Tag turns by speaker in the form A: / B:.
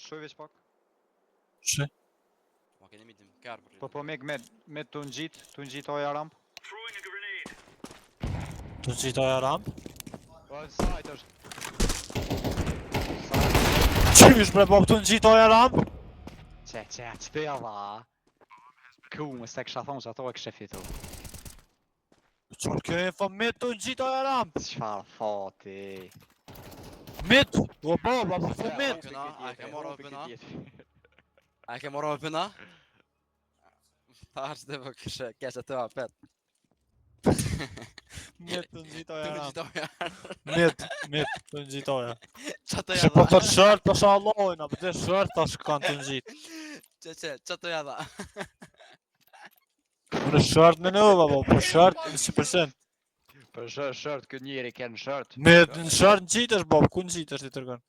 A: Shoj veç pak.
B: Shi.
C: Ma keni midim, kërë për
A: Po me të ngjit oja ramp.
B: Të gjitoja ramp.
A: Po sajt është.
B: Qysh bre po të gjitoja ramp?
A: Që të java. Ku më se kësha thonë që ato e kështë fitu.
B: Qërë kjo e fa mit të gjitoja ramp?
A: Qfar fati.
B: Mit! O baba, po fa mit!
C: A ke marrë opina? A ke marrë opina? Ta është dhe për kështë të apet.
B: Mit të gjitoja
C: Të më
B: ramp.
C: gjitoja.
B: Mit të gjitoja.
C: Qa të
B: Që po
C: jada?
B: të shërt të shalojnë, apo të shërt tash kanë të gjit.
C: Qa të jada?
B: Unë shërt me nëva, po shërt 100%.
A: Për shërt, këtë njeri kënë shërt.
B: Me në shërt në gjitesh, bab, ku në gjitesh ti tërgën?